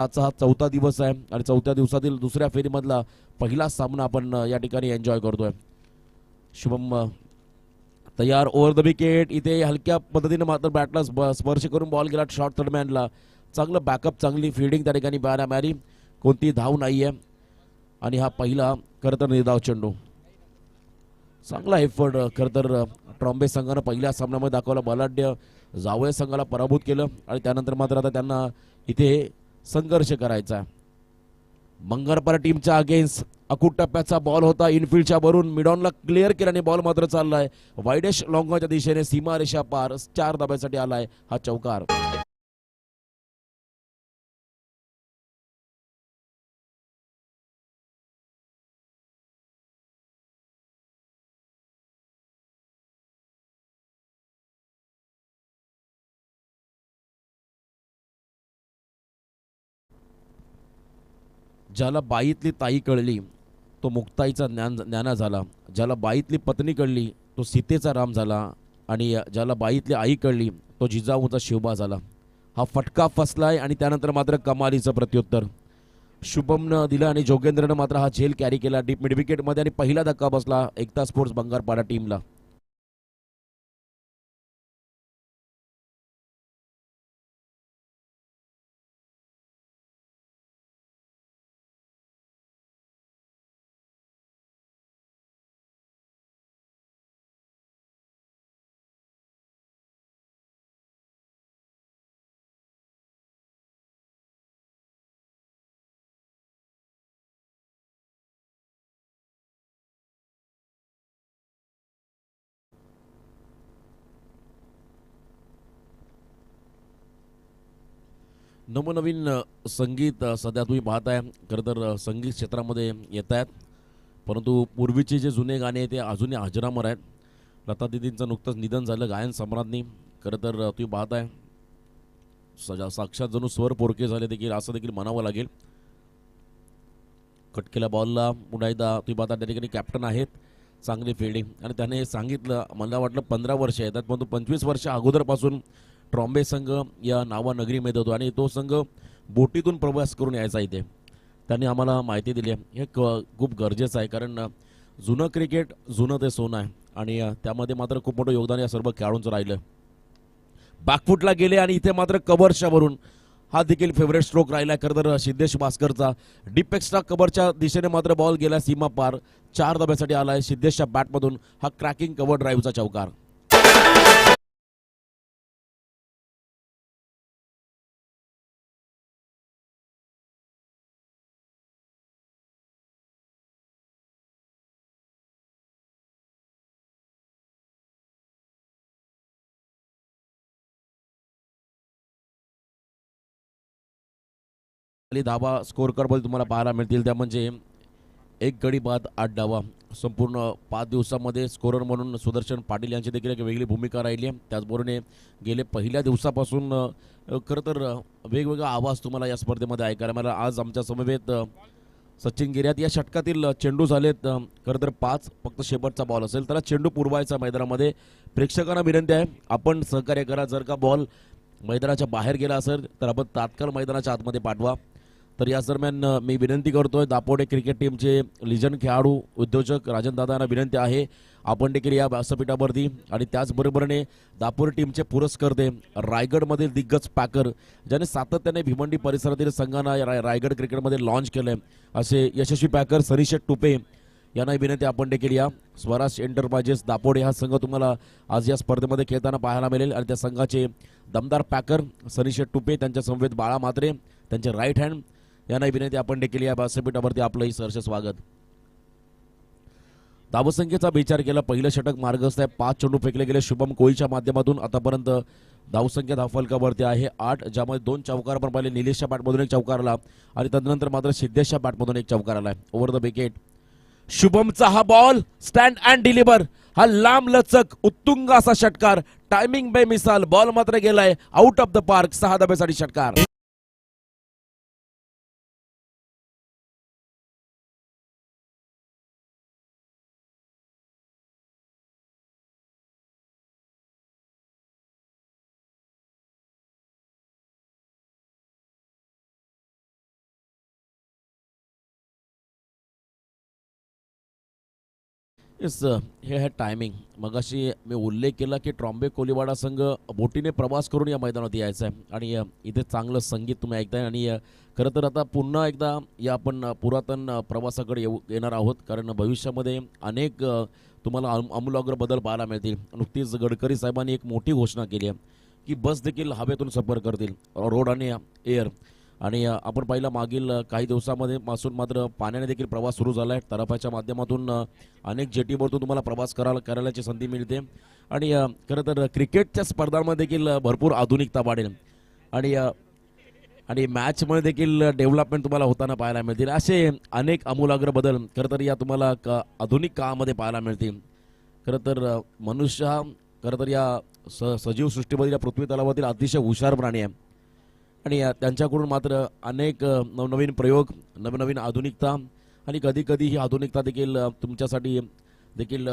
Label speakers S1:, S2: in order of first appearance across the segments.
S1: आजचा हा चौथा दिवस आहे आणि चौथ्या दिवसातील दुसऱ्या फेरीमधला पहिला सामना आपण या ठिकाणी एन्जॉय करतोय. शुभम तयार ओव्हर द विकेट. इथे हलक्या पद्धतीने मात्र बॅटला स्पर्श करून बॉल गेला शॉर्ट थर्डमॅनला. चांगलं बॅकअप, चांगली फिल्डिंग त्या ठिकाणी पाहायला मिळाली. कोणती धाव नाहीये आणि हा पहिला खरं तर निर्धाव चेंडू. चांगला एफर्ट खरं तर ट्रॉम्बे संघानं पहिल्या सामन्यामध्ये दाखवला. बलाढ्य जावळे संघाला पराभूत केलं आणि त्यानंतर मात्र आता त्यांना इथे संघर्ष करायचा. मंगरपारा टीमच्या अगेन्स्ट अकूट टप्प्याचा बॉल होता. इनफिल्डच्या वरून मिडॉनला क्लिअर केल्याने बॉल मात्र चाललाय वाईडेश लॉंगच्या दिशेने. सीमारेषा पार 4 धाब्यासाठी आलाय हा चौकार. ज्याला बाईतली ताई कळली तो मुक्ताईचा ज्ञाना झाला. ज्याला बाईतली पत्नी कळली तो सीतेचा राम झाला. आणि ज्याला बाईतली आई कळली तो जिजाऊचा शिवबा झाला. हा फटका फसलाय आणि त्यानंतर मात्र कमालीचं प्रत्युत्तर शुभमनं दिलं आणि जोगेंद्रनं मात्र हा झेल कॅरी केला डीप मिड विकेटमध्ये आणि पहिला धक्का बसला एकता स्पोर्ट्स बंगारपाडा टीमला. नवनवीन संगीत सध्या तुम्ही पाहताय. खरं तर संगीत क्षेत्रामध्ये येत आहेत, परंतु पूर्वीचे जे जुने गाणे ते अजूनही अजरामर आहेत. लता दीदींचं नुकतंच निधन झालं गायन सम्राज्ञी. खरं तर तुम्ही पाहताय साक्षात जणू स्वर पोरके झाले देखील असं देखील म्हणावं लागेल. कट केल्या बॉलला पुन्हा एकदा तुम्ही पाहता त्या ठिकाणी कॅप्टन आहेत. चांगली फिल्डिंग आणि त्याने सांगितलं मला वाटलं 15 वर्ष येतात परंतु 25 वर्ष अगोदरपासून ट्रॉम्बे संघ या नावा नगरीमध्ये होतो आणि तो संघ बोटीतून प्रवास करून यायचा इथे. त्यांनी आम्हाला माहिती दिली आहे. हे खूप गरजेचं आहे कारण जुनं क्रिकेट जुनं ते सोनं आहे आणि त्यामध्ये मात्र खूप मोठं योगदान या सर्व खेळाडूंचं राहिलं. बॅकफुटला गेले आणि इथे मात्र कव्हरच्या वरून हा देखील फेवरेट स्ट्रोक राहिला खरं तर सिद्धेश भास्करचा. डीप एक्स्ट्रा कव्हरच्या दिशेने मात्र बॉल गेला सीमा पार. 4 धाब्यासाठी आलाय सिद्धेशच्या बॅटमधून हा क्रॅकिंग कव्हर ड्राईव्हचा चौकार. धाबा स्कोर कार्डमध्ये तुम्हाला पाहायला मिळतील त्या म्हणजे एक गडी बाद 8 डावा. संपूर्ण 5 दिवसामध्ये स्कोरर म्हणून सुदर्शन पाटील यांची देखील एक वेगळी भूमिका राहिली आहे. त्याचबरोबर गेले पहिल्या दिवसापासून खरं तर वेगवेगळा आवाज तुम्हाला या स्पर्धेमध्ये ऐकायला मला आज आमच्या समवेत सचिन गिर्यात या षटकातील चेंडू झालेत खरं तर 5. फक्त शेवटचा बॉल असेल त्याला चेंडू पुरवायचा मैदानामध्ये. प्रेक्षकांना विनंती आहे आपण सहकार्य करा. जर का बॉल मैदानाच्या बाहेर गेला असेल तर आपण तात्काळ मैदानाच्या आतमध्ये पाठवा. तर या दरम्यान मी विनंती करतोय दापोडे क्रिकेट टीमचे लिजन खेळाडू उद्योजक राजन दादांना विनंती आहे आपण देखील या व्यासपीठावरती आणि त्याचबरोबरीने दापोडे टीमचे पुरस्कर्ते रायगडमधील दिग्गज पॅकर ज्याने सातत्याने भिवंडी परिसरातील संघांना रायगड क्रिकेटमध्ये लॉन्च केलंय असे यशस्वी पॅकर सनीशेठ टुपे यांना विनंती आपण देखील या. स्वराज एंटरप्राइजेस दापोडे हा संघ तुम्हाला आज या स्पर्धेमध्ये खेळताना पाहायला मिळेल आणि त्या संघाचे दमदार पॅकर सनीशेठ टुपे त्यांच्या समवेत बाळा मात्रे त्यांचे राईट हँड यांना विनंती आपण देखील या व्यासपीठावरती आपलंही सहर्ष स्वागत. धावसंख्येचा विचार केला पहिलं षटक मार्गस्थ आहे. 5 चेंडू फेकले गेले शुभम कोळीच्या माध्यमातून. आतापर्यंत धावसंख्या धावफलकावरती आहे 8 ज्यामध्ये 2 चौकार पण पाहिले. निलेशच्या बॅटमधून एक चौकार आला आणि तदनंतर मात्र सिद्धेशच्या बॅटमधून एक चौकार आला ओव्हर द विकेट. शुभमचा हा बॉल स्टँड अँड डिलिव्हर हा लांब लचक उत्तुंग असा षटकार टायमिंग बेमिसाल बॉल मात्र गेलाय आउट ऑफ द पार्क. 6 धाब्यासाठी षटकार. येस हे आहे टायमिंग. मगाशी मी उल्लेख केला की ट्रॉम्बे कोलिवाडा संघ बोटीने प्रवास करून या मैदानात यायचा आहे आणि इथे चांगलं संगीत तुम्ही ऐकताय आणि खरं तर आता पुन्हा एकदा या आपण पुरातन प्रवासाकडे येणार आहोत कारण भविष्यामध्ये अनेक तुम्हाला आमूलाग्र बदल पाहायला मिळतील. नुकतीच गडकरी साहेबांनी एक मोठी घोषणा केली आहे की बस देखील हवेतून सफर करतील, रोड आणि एअर. आणि आपण पाहिलं मागील काही दिवसामध्ये पासून मात्र पाण्याने देखील प्रवास सुरू झाला आहे. तराफ्याच्या माध्यमातून अनेक जेटीवरतून तुम्हाला प्रवास करायची संधी मिळते आणि खरं तर क्रिकेटच्या स्पर्धांमध्ये देखील भरपूर आधुनिकता वाढेल आणि आणि मॅचमध्ये देखील डेव्हलपमेंट तुम्हाला होताना पाहायला मिळतील. असे अनेक आमूलाग्र बदल खरं तर या तुम्हाला आधुनिक काळामध्ये पाहायला मिळतील. खरं तर मनुष्य हा खरं तर या सजीव सृष्टीमधील या पृथ्वी तलावातील अतिशय हुशार प्राणी आहे आणि त्यांच्याकडून मात्र अनेक नवनवीन प्रयोग, नवनवीन आधुनिकता आणि कधीकधी ही आधुनिकता देखील तुमच्यासाठी देखील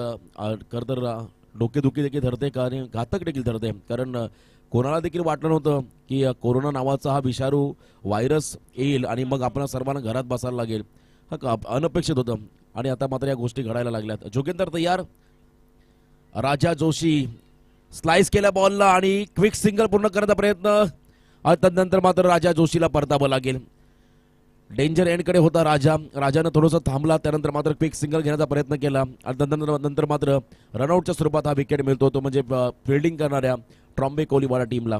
S1: खरं तर डोकेदुखी देखील ठरते आणि घातक देखील ठरते. कारण कोणाला देखील वाटलं नव्हतं की कोरोना नावाचा हा विषाणू व्हायरस येईल आणि मग आपण सर्वांना घरात बसायला लागेल. हा अनपेक्षित होतं आणि आता मात्र या गोष्टी घडायला लागल्यात. जोगिंदर तयार, राजा जोशी स्लाइस केल्या बॉलला आणि क्विक सिंगल पूर्ण करण्याचा प्रयत्न. तदनंतर मात्र राजा जोशीला परतावं लागेल. डेंजर एंडकडे होता राजानं थोडंसं थांबला, त्यानंतर मात्र क्विक सिंगल घेण्याचा प्रयत्न केला आणि नंतर मात्र रनआउटच्या स्वरूपात हा विकेट मिळतो, तो म्हणजे फिल्डिंग करणाऱ्या ट्रॉम्बे कोलिवाडा टीमला.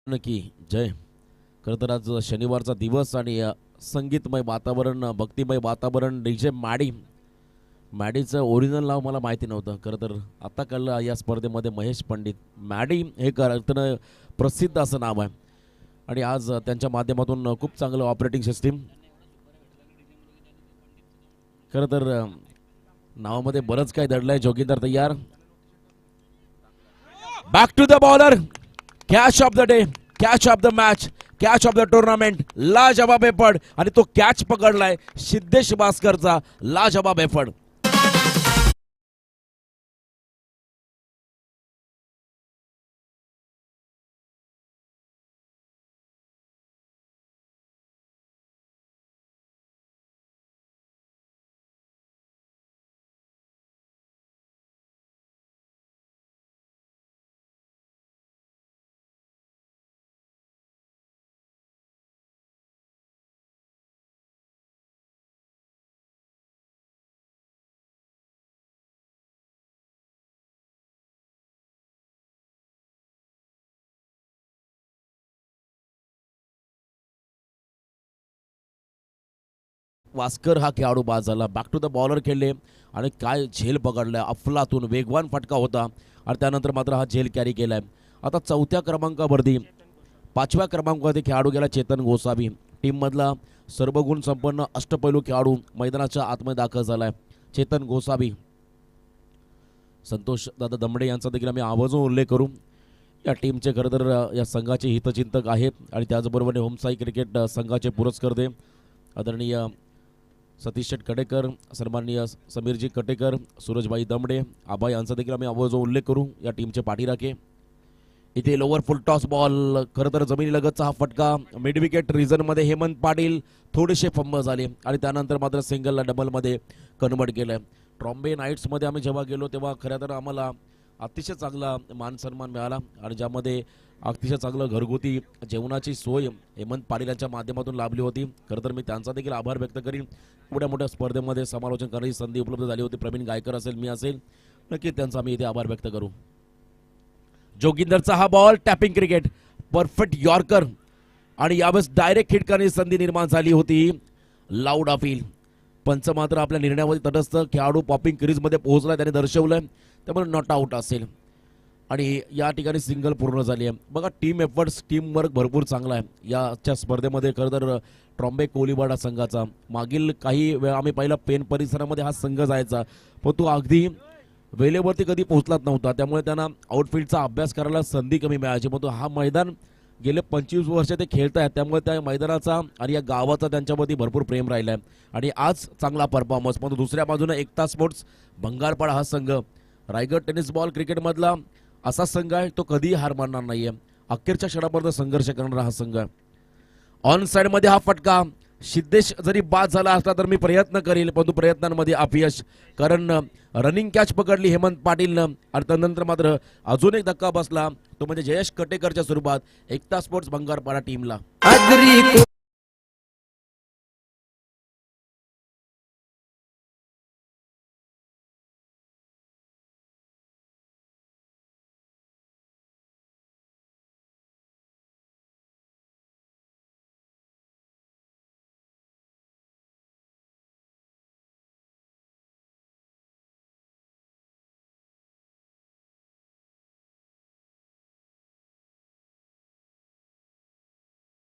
S1: नक्की जय. खरं तर आज शनिवारचा दिवस आणि संगीतमय वातावरण, भक्तिमय वातावरण. डीजे मॅडीचं ओरिजिनल नाव मला माहिती नव्हतं. खरं तर आता कळलं या स्पर्धेमध्ये महेश पंडित. मॅडी हे अर्थानं प्रसिद्ध असं नाव आहे आणि आज त्यांच्या माध्यमातून खूप चांगलं ऑपरेटिंग सिस्टीम. खरं तर नावामध्ये बरंच काही दडलं आहे. जोगिंदर तयार, back to the bowler, catch of the day, catch of the match, catch of the tournament. लाजवाब एफर्ट आणि तो कॅच पकडलाय सिद्धेश भास्करचा. लाजवाब एफर्ट. वास्कर हा खेळाडू बाद झाला. बॅक टू द बॉलर खेळले आणि काय झेल पकडलाय. अफलातून वेगवान फटका होता आणि त्यानंतर मात्र हा झेल कॅरी केलाय. आता चौथ्या क्रमांकावरती 5व्या क्रमांकावरती खेळाडू गेला चेतन गोसावी. टीममधला सर्वगुण संपन्न अष्टपैलू खेळाडू मैदानाच्या आतमध्ये दाखल झालाय चेतन गोसावी. संतोष दादा दमडे यांचा देखील आम्ही आवर्जून उल्लेख करू. या टीमचे खरं तर या संघाचे हितचिंतक आहेत आणि त्याचबरोबर होमसाई क्रिकेट संघाचे पुरस्कर्ते आदरणीय सतीश शेठ कटेकर, सन्माननीय समीरजी कटेकर, सूरजबाई दमडे, आबा यांचा देखील आम्ही आवर्जून उल्लेख करू. या टीमचे पाठीराखे. इथे लोअर फुल टॉस बॉल, खरं तर जमिनीलगतचा हा फटका. मिड विकेट रिझनमध्ये हेमंत पाटील थोडेसे फंबल झाले आणि त्यानंतर मात्र सिंगलला डबलमध्ये कन्वर्ट केलं. ट्रॉम्बे नाईट्समध्ये आम्ही जेव्हा गेलो तेव्हा खरं तर आम्हाला अतिशय चांगला मान सन्मान मिळाला आणि ज्यामध्ये अतिशय चांगलं घरगुती जेवणाची सोय हेमंत पाटील यांच्या माध्यमातून लाभली होती. खरं तर मी त्यांचा देखील आभार व्यक्त करीन. एवढ्या मोठ्या स्पर्धेमध्ये समालोचन करण्याची संधी उपलब्ध झाली होती. प्रवीण गायकर असेल, मी असेल, नक्की त्यांचा आम्ही इथे आभार व्यक्त करू. जोगिंदरचा हा ball, tapping cricket, perfect yorker आणि यावेळेस डायरेक्ट हिट करण्याची संधी निर्माण झाली होती. Loud appeal. पंच मात्र आपल्या निर्णयामध्ये तटस्थ. खेळाडू पॉपिंग क्रीजमध्ये पोहोचला, त्याने दर्शवलं, त्यामुळे नॉट आउट असेल आणि या ठिकाणी सिंगल पूर्ण झाली आहे. बघा टीम एफर्ट्स, टीम वर्क भरपूर चांगला आहे याच्या स्पर्धेमध्ये. खरं तर ट्रॉम्बे कोलिवाडा संघाचा मागील काही वेळा आम्ही पाहिलं पेन परिसरामध्ये हा संघ जायचा, पण तो अगदी वेळेवरती कधी पोहोचलाच नव्हता, त्यामुळे त्यांना आउटफील्डचा अभ्यास करायला संधी कमी मिळायची. पण हा मैदान गेले 25 वर्ष ते खेळत आहेत, त्यामुळे त्या मैदानाचा आणि या गावाचा त्यांच्यावरती भरपूर प्रेम राहिला आहे. आणि आज चांगला परफॉर्मन्स. पण दुसऱ्या बाजूने एकता स्पोर्ट्स भंगारपाडा हा संघ रायगड टेनिस बॉल क्रिकेटमधला असा संघ आहे, तो कधीही हार मानणार नाहीये. अखेरच्या क्षणापर्यंत संघर्ष करणारा हा संघ आहे. ऑन साइड मध्ये हा फटका. सिद्धेश जरी बाद झाला असला तर मी प्रयत्न करील, परंतु प्रयत्नांमध्ये अपयश. कारण रनिंग कॅच पकडली हेमंत पाटीलनं आणि त्यानंतर मात्र अजून एक धक्का बसला, तो म्हणजे जयेश कटेकरच्या स्वरूपात एकता स्पोर्ट्स भंगारपाडा टीमला.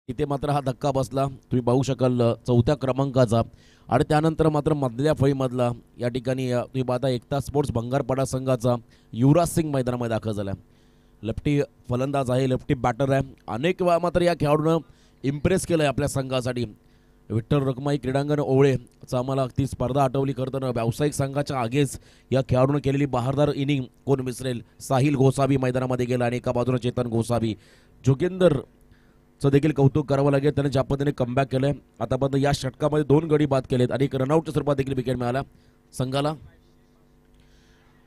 S1: इथे मात्र हा धक्का बसला, तुम्ही पाहू शकाल चौथ्या क्रमांकाचा. आणि त्यानंतर मात्र मधल्या फळीमधला या ठिकाणी तुम्ही पाहता एकता स्पोर्ट्स भंगारपाडा संघाचा युवराज सिंग मैदानामध्ये दाखल झाला. लेफ्टी फलंदाज आहे, लेफ्टी बॅटर आहे. अनेक वेळा मात्र या खेळाडूनं इम्प्रेस केलं आहे आपल्या संघासाठी. विठ्ठल रखमाई क्रीडांगण ओवळेचा आम्हाला ती स्पर्धा आठवली. करताना व्यावसायिक संघाच्या आगेच या खेळाडूनं केलेली बहारदार इनिंग कोण विसरेल. साहिल गोसावी मैदानामध्ये गेला आणि एका बाजूने चेतन गोसावी. जोगेंदर चं देखील कौतुक करावं लागेल, त्याने ज्या पद्धतीने कमबॅक केलंय. आतापर्यंत या षटकामध्ये 2 गडी बाद केलेत आणि एक रनआउटच्या स्वरूपात देखील विकेट मिळाला संघाला.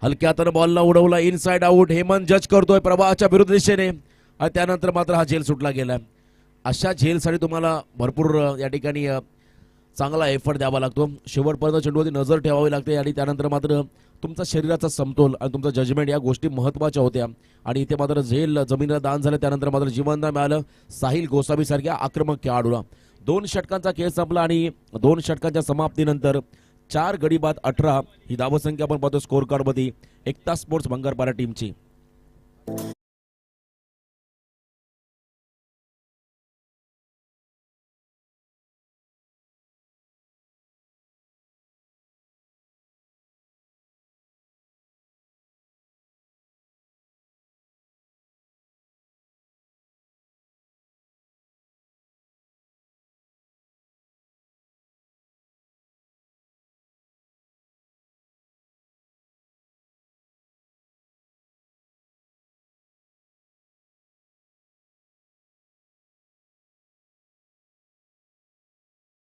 S1: हलक्या हातानं बॉलला उडवला, इनसाइड आउट. हेमंत जज करतोय प्रवाहाच्या विरुद्ध दिशेने आणि त्यानंतर मात्र हा झेल सुटला गेला. अशा झेलसाठी तुम्हाला भरपूर या ठिकाणी चांगला एफर्ट द्यावा लागतो. शेवटपर्यंत चेंडूवरती नजर ठेवावी लागते आणि त्यानंतर मात्र तुमचा शरीराचा समतोल आणि तुमचा जजमेंट या गोष्टी महत्त्वाच्या होत्या. आणि इथे मात्र झेल जमिनीला दान झालं, त्यानंतर मात्र जीवनदान मिळालं साहिल गोसावी सारख्या आक्रमक खेळाडूला. 2 षटकांचा खेळ संपला आणि 2 षटकांच्या समाप्तीनंतर 4 गडी बाद 18 ही धावसंख्या आपण पाहतो स्कोर कार्डमध्ये एकता स्पोर्ट्स भंगारपाडा टीमची.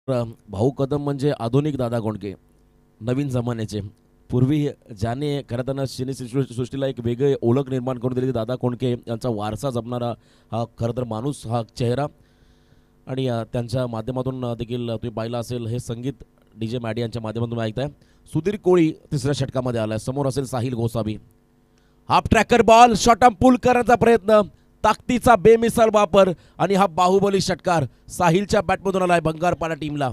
S1: भाऊ कदम म्हणजे आधुनिक दादा कोंडके, नवीन जमान्याचे. पूर्वी ज्याने खरं तर सृष्टीला एक वेगळी ओळख निर्माण करून दिली, दादा कोंडके यांचा वारसा जपणारा हा खरं तर माणूस, हा चेहरा. आणि त्यांच्या माध्यमातून देखील तुम्ही पाहिलं असेल हे संगीत डी जे मॅडी यांच्या माध्यमातून तुम्ही ऐकताय. सुधीर कोळी तिसऱ्या षटकामध्ये आलाय, समोर असेल Sahil Gosavi. Half tracker ball, short arm pull करण्याचा प्रयत्न, ताकदीचा बेमिसाल वापर आणि हा बाहुबली षटकार साहिलच्या बॅटमधून आलाय भंगारपाडा टीमला.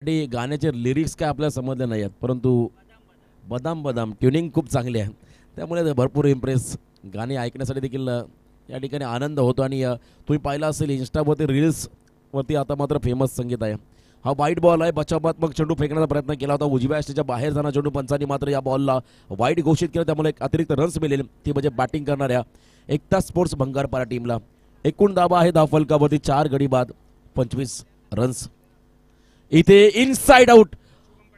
S1: आणि गाण्याचे लिरिक्स काय आपल्याला समजले नाही आहेत, परंतु बदाम बदाम ट्युनिंग खूप चांगली आहे, त्यामुळे भरपूर इम्प्रेस. गाणी ऐकण्यासाठी देखील या ठिकाणी आनंद होतो. आणि तुम्ही पाहिलं असेल इंस्टावरती रील्सवरती आता मात्र फेमस संगीत आहे. हा वाईट बॉल आहे, बचावात्मक चेंडू फेकण्याचा प्रयत्न केला होता, उजव्या यष्टीच्या बाहेर जाणार चेंडू. पंचांनी मात्र या बॉलला वाईट घोषित केलं, त्यामुळे एक अतिरिक्त रन्स मिळेल, ती म्हणजे बॅटिंग करणाऱ्या एकता स्पोर्ट्स भंगारपाडा टीमला. एकूण धावा आहे धावफलकावरती 4 गडी बाद 25 रन्स. इथे इनसाइड आउट,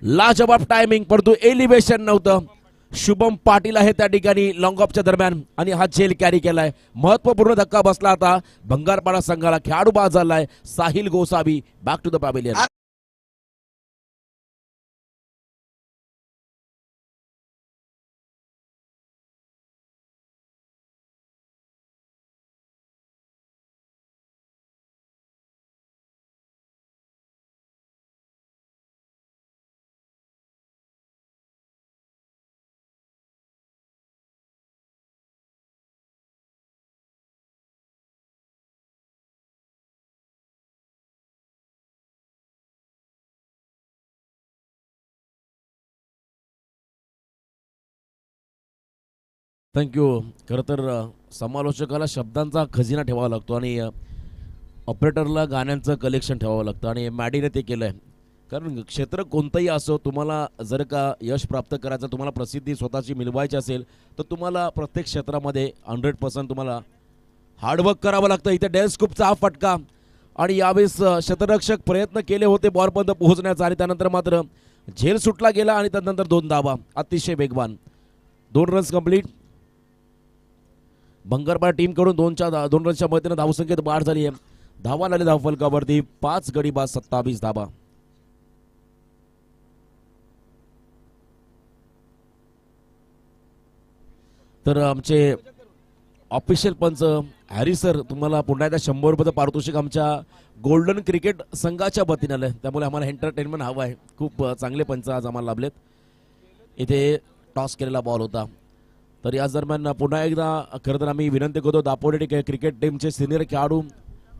S1: लाजवाब टायमिंग, परंतु एलिव्हेशन नव्हतं. शुभम पाटील आहे त्या ठिकाणी लॉंग ऑफच्या दरम्यान आणि हा झेल कॅरी केलाय. महत्वपूर्ण धक्का बसला आता भंगारपाडा संघाला. खेळाडू बाद झालाय Sahil Gosavi. Back to the pavilion. Thank you. खरं तर समालोचकाला शब्दांचा खजिना ठेवावा लागतो आणि ऑपरेटरला गाण्यांचं कलेक्शन ठेवावं लागतं आणि मॅडीने ते केलं आहे. कारण क्षेत्र कोणतंही असो, तुम्हाला जर का यश प्राप्त करायचं, तुम्हाला प्रसिद्धी स्वतःची मिळवायची असेल, तर तुम्हाला प्रत्येक क्षेत्रामध्ये 100% तुम्हाला हार्डवर्क करावं लागतं. इथे डेल स्कूपचा हा फटका आणि यावेळेस शतरक्षक प्रयत्न केले होते बॉलपर्यंत पोहोचण्याचा आणि त्यानंतर मात्र झेल सुटला गेला आणि त्यानंतर 2 धावा. अतिशय वेगवान 2 रन्स कंप्लीट. भंगारपाडा टीमकडून 2 रन्सच्या मदतीनं धावसंख्येत वाढ झाली आहे. धावा लागले धावफलकावरती 5 गडी बाद 27 धावा. तर आमचे ऑफिशियल पंच हॅरी सर तुम्हाला पुन्हा एकदा 100 रुपयाचं पारितोषिक आमच्या गोल्डन क्रिकेट संघाच्या वतीने आलं. त्यामुळे आम्हाला एंटरटेनमेंट हवं आहे. खूप चांगले पंच आज आम्हाला लाभलेत. इथे टॉस केलेला बॉल होता. तर याच दरम्यान पुन्हा एकदा खरं तर आम्ही विनंती करतो दापोली क्रिकेट टीमचे सिनियर खेळाडू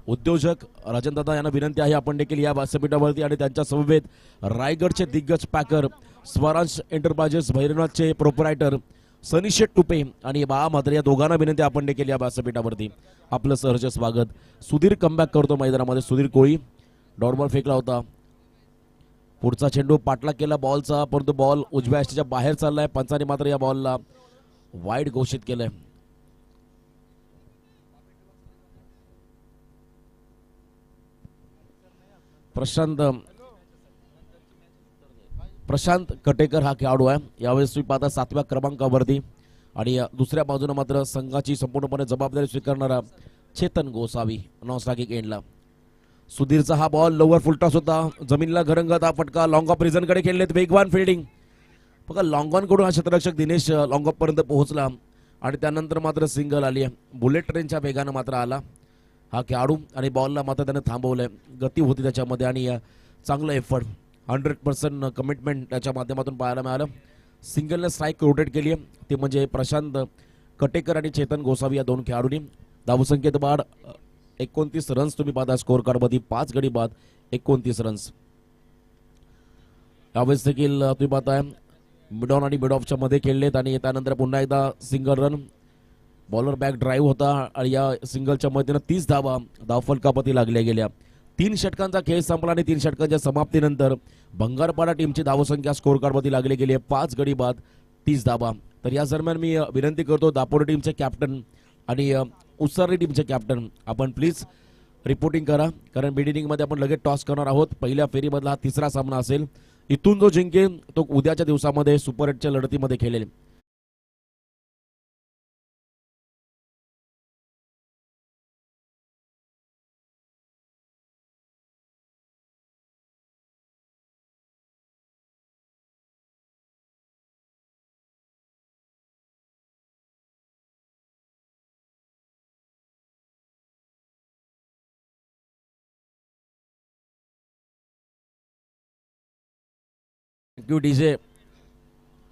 S1: उद्योजक राजनदादा यांना विनंती आहे आपण देखील या व्यासपीठावरती आणि त्यांच्या समवेत रायगडचे दिग्गज पॅकर स्वरांश एंटरप्राइजेस भैरवनाथचे प्रोपरायटर सनीशेठ टुपे आणि बा मात्र या दोघांना विनंती आपण देखील या व्यासपीठावरती आपलं सहर्ष स्वागत. सुधीर कमबॅक करतो मैदानामध्ये. सुधीर कोळी डॉट बॉल फेकला होता. पुढचा चेंडू पाठला केला बॉलचा, परंतु बॉल उजव्या यष्टीच्या बाहेर चाललाय. पंचाने मात्र या बॉलला वाईड घोषित केलंय. प्रशांत कटेकर हा खेळाडू आहे. यावेळेस तुम्ही पाहता 7व्या क्रमांकावरती आणि दुसऱ्या बाजूने मात्र संघाची संपूर्णपणे जबाबदारी स्वीकारणारा चेतन गोसावी नॉनस्ट्रायकिंग एंडला. सुधीरचा हा बॉल लोवर फुलटॉस होता. जमिनीला घरंगत हा फटका. लॉंग ऑफ रिझनकडे खेळलेत. वेगवान फिल्डिंग बघा. लॉंग ऑन कडून हा क्षेत्ररक्षक दिनेश लॉंग ऑफ पर्यंत पोहोचला आणि त्यानंतर मात्र सिंगल आली. बुलेट ट्रेनच्या वेगानं मात्र आला हा खेळाडू आणि बॉलला मात्र त्याने थांबवलंय. गती होती त्याच्यामध्ये आणि चांगलं एफर्ट 100% कमिटमेंट त्याच्या माध्यमातून पाहायला मिळालं. सिंगलने स्ट्राईक रोटेट केली आहे ते म्हणजे प्रशांत कटेकर आणि चेतन गोसावी या 2 खेळाडूंनी. धावसंख्येत वाढ 29 रन्स तुम्ही पाहता स्कोर कार्डमध्ये. 5 गडी बाद 29 रन्स. यावेळेस देखील तुम्ही पाहताय मिड ऑन आणि मिड ऑफच्या मध्ये खेळलेत आणि त्यानंतर पुन्हा एकदा single run. Bowler back drive होता आणि या सिंगलच्या मदतीनं 30 धावा धावफलकापती लागल्या गेल्या. 3 षटकांचा खेळ संपला आणि 3 षटकांच्या समाप्तीनंतर भंगारपाडा टीमची धावसंख्या स्कोर कार्डमध्ये लागली गेली आहे 5 गडी बाद 30 धावा. तर या दरम्यान मी विनंती करतो दापोली टीमचे कॅप्टन आणि उसरली टीमचे कॅप्टन आपण प्लीज रिपोर्टिंग करा. कारण बीड इनिंगमध्ये आपण लगेच टॉस करणार आहोत. पहिल्या फेरीमधला हा 3रा सामना असेल. इथून जो जिंकेल तो उद्याच्या दिवसामध्ये सुपर 8च्या लढतीमध्ये खेळेल. Thank you DJ.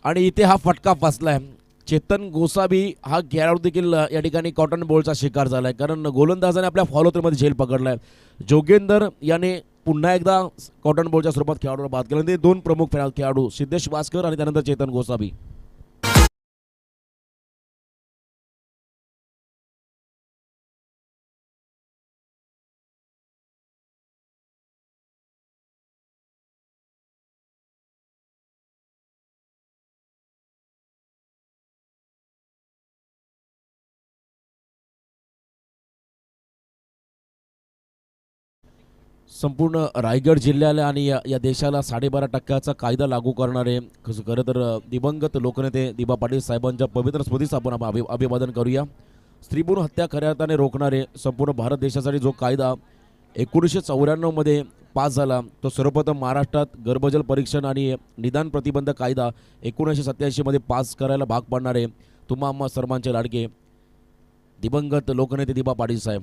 S1: आणि इथे हा फटका फसलाय. चेतन गोसावी हा खेळाडू देखील या ठिकाणी कॉटन बॉलचा शिकार झालाय. कारण गोलंदाजाने आपल्या फॉलोथ्रूमध्ये झेल पकडलाय. जोगेंदर याने पुन्हा एकदा कॉटन बॉलच्या स्वरूपात खेळाडूला बाद केलं. ते 2 प्रमुख खेळाडू सिद्धेश वास्कर आणि त्यानंतर चेतन गोसावी. संपूर्ण रायगड जिल्ह्याला आणि या देशाला 12.5% कायदा लागू करणारे खरं तर दिवंगत लोकनेते दिबा पाटील साहेबांच्या पवित्र स्मृतीस आपण अभिवादन करूया. स्त्रीभ्रूण हत्या खऱ्या अर्थाने रोखणारे संपूर्ण भारत देशासाठी जो कायदा 1994 मध्ये पास झाला तो सर्वप्रथम महाराष्ट्रात गर्भजल परीक्षण आणि निदान प्रतिबंध कायदा 1987 मध्ये पास करायला भाग पाडणारे तुम्हा आम्हा सर्वांचे लाडके दिवंगत लोकनेते दिबा पाटील साहेब.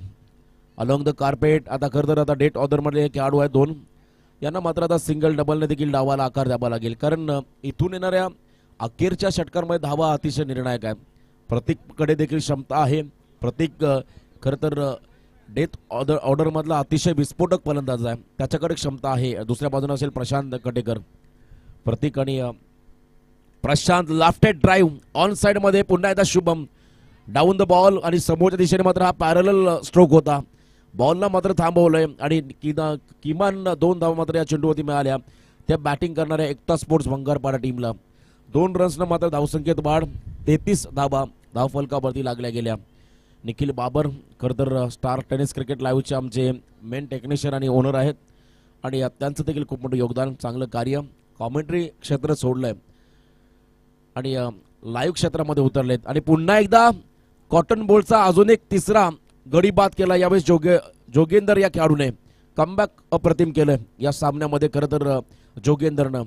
S1: अलॉंग द कार्पेट आता खरं तर आता डेट ऑर्डरमध्ये खेळाडू आहेत 2. यांना मात्र आता सिंगल डबलने देखील डावाला आकार द्यावा लागेल. कारण इथून येणाऱ्या अखेरच्या षटकांमध्ये धावा अतिशय निर्णायक आहे. प्रत्येककडे देखील क्षमता आहे. प्रत्येक खरं तर डेथ ऑर्डरमधला अतिशय विस्फोटक फलंदाज आहे. त्याच्याकडे क्षमता आहे. दुसऱ्या बाजूने असेल प्रशांत कटेकर. प्रत्येक आणि प्रशांत लाफ्टेड ड्राईव्ह ऑन साइड मध्ये पुन्हा एकदा शुभम डाऊन द बॉल आणि समोरच्या दिशेने मात्र हा पॅरल स्ट्रोक होता. बॉलला मात्र थांबवलंय आणि किमान 2 धावा मात्र या चेंडूवरती मिळाल्या त्या बॅटिंग करणाऱ्या एकता स्पोर्ट्स भंगारपाडा टीमला. 2 रन्सनं मात्र धावसंख्येत वाढ. 33 धावा धावफलकावरती लागल्या गेल्या. निखिल बाबर खरं तर स्टार टेनिस क्रिकेट लाईव्हचे आमचे मेन टेक्निशियन आणि ओनर आहेत आणि त्यांचं देखील खूप मोठं योगदान, चांगलं कार्य. कॉमेंट्री क्षेत्र सोडलंय आणि लाईव्ह क्षेत्रामध्ये उतरलेत आणि पुन्हा एकदा कॉटन बॉलचा अजून एक तिसरा गडी बाद केला. यावेळेस जोगेंदर या खेळाडूने कमबॅक अप्रतिम केलं या सामन्यामध्ये. खरं तर जोगेंदरनं